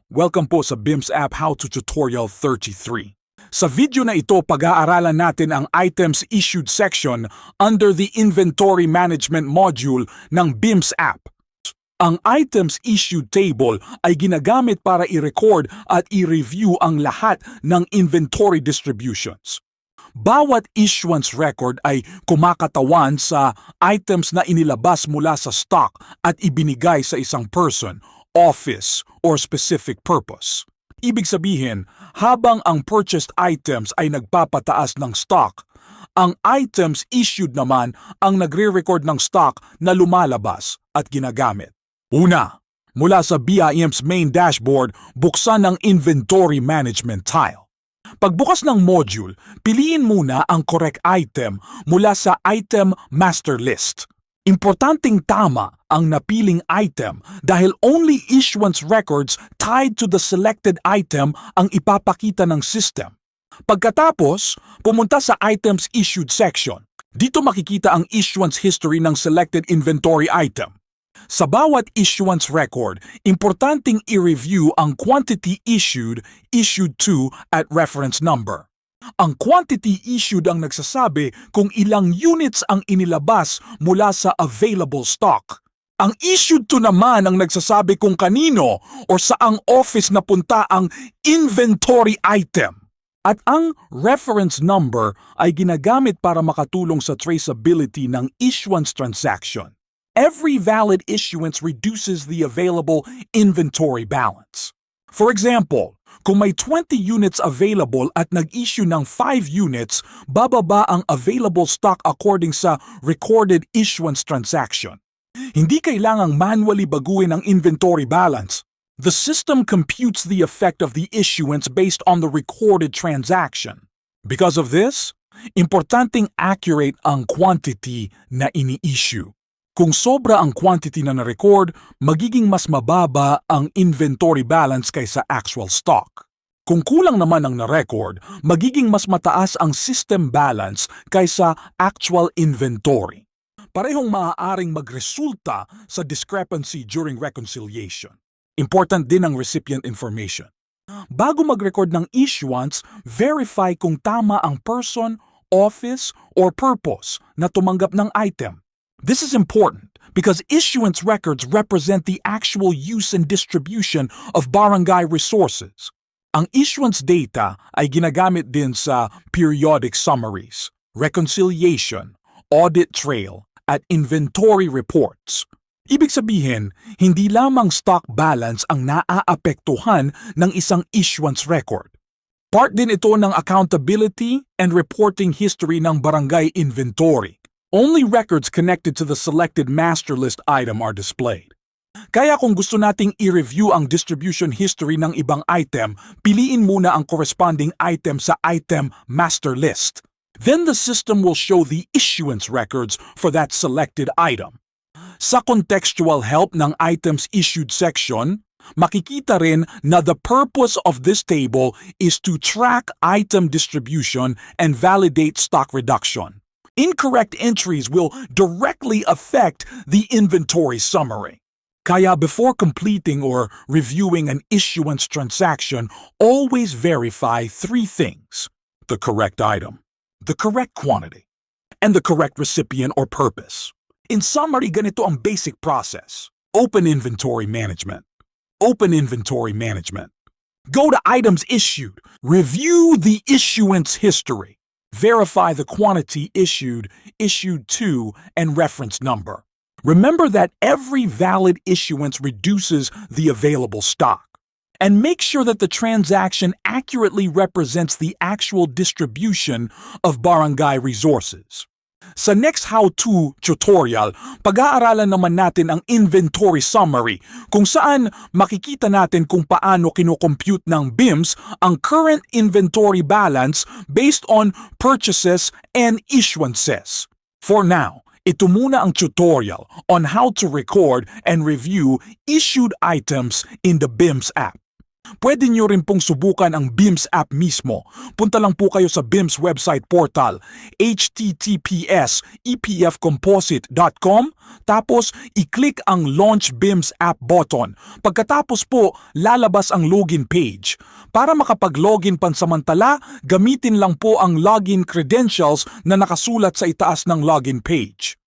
Welcome po sa BIMS app How to Tutorial 33. Sa video na ito, pag-aaralan natin ang Items Issued section under the Inventory Management module ng BIMS app. Ang Items Issued table ay ginagamit para i-record at i-review ang lahat ng inventory distributions. Bawat issuance record ay kumakatawan sa items na inilabas mula sa stock at ibinigay sa isang person, office, or specific purpose. Ibig sabihin, habang ang purchased items ay nagpapataas ng stock, ang items issued naman ang nagre-record ng stock na lumalabas at ginagamit. Una, mula sa BIM's main dashboard, buksan ang Inventory Management tile. Pagbukas ng module, piliin muna ang correct item mula sa Item Master List. Importanteng tama ang napiling item dahil only issuance records tied to the selected item ang ipapakita ng system. Pagkatapos, pumunta sa Items Issued section. Dito makikita ang issuance history ng selected inventory item. Sa bawat issuance record, importanteng i-review ang quantity issued, issued to at reference number. Ang quantity issued ang nagsasabi kung ilang units ang inilabas mula sa available stock. Ang issued to naman ang nagsasabi kung kanino o saang office napunta ang inventory item. At ang reference number ay ginagamit para makatulong sa traceability ng issuance transaction. Every valid issuance reduces the available inventory balance. For example, kung may 20 units available at nag-issue ng 5 units, bababa ang available stock according sa recorded issuance transaction. Hindi kailangang manually baguhin ang inventory balance. The system computes the effect of the issuance based on the recorded transaction. Because of this, importanteng accurate ang quantity na ini-issue. Kung sobra ang quantity na na-record, magiging mas mababa ang inventory balance kaysa actual stock. Kung kulang naman ang na-record, magiging mas mataas ang system balance kaysa actual inventory. Parehong maaaring magresulta sa discrepancy during reconciliation. Important din ang recipient information. Bago mag-record ng issuance, verify kung tama ang person, office, or purpose na tumanggap ng item. This is important because issuance records represent the actual use and distribution of barangay resources. Ang issuance data ay ginagamit din sa periodic summaries, reconciliation, audit trail, at inventory reports. Ibig sabihin, hindi lamang stock balance ang naaapektuhan ng isang issuance record. Part din ito ng accountability and reporting history ng barangay inventory. Only records connected to the selected master list item are displayed. Kaya kung gusto nating i-review ang distribution history ng ibang item, piliin muna ang corresponding item sa item master list. Then the system will show the issuance records for that selected item. Sa contextual help ng items issued section, makikita rin na the purpose of this table is to track item distribution and validate stock reduction. Incorrect entries will directly affect the inventory summary. Kaya before completing or reviewing an issuance transaction, always verify 3 things: the correct item, the correct quantity, and the correct recipient or purpose. In summary, ganito ang basic process. Open inventory management. Open inventory management. Go to items issued. Review the issuance history. Verify the quantity issued, issued to, and reference number. Remember that every valid issuance reduces the available stock. And make sure that the transaction accurately represents the actual distribution of barangay resources. Sa next how-to tutorial, pag-aaralan naman natin ang inventory summary kung saan makikita natin kung paano kinocompute ng BIMS ang current inventory balance based on purchases and issuances. For now, ito muna ang tutorial on how to record and review issued items in the BIMS app. Pwede nyo rin pong subukan ang BIMS app mismo. Punta lang po kayo sa BIMS website portal, https://epfcomposite.com, tapos i-click ang Launch BIMS app button. Pagkatapos po, lalabas ang login page. Para makapag-login pansamantala, gamitin lang po ang login credentials na nakasulat sa itaas ng login page.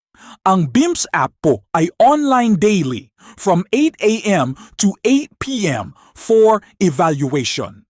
Ang BIMS app po ay online daily from 8 a.m. to 8 p.m. for evaluation.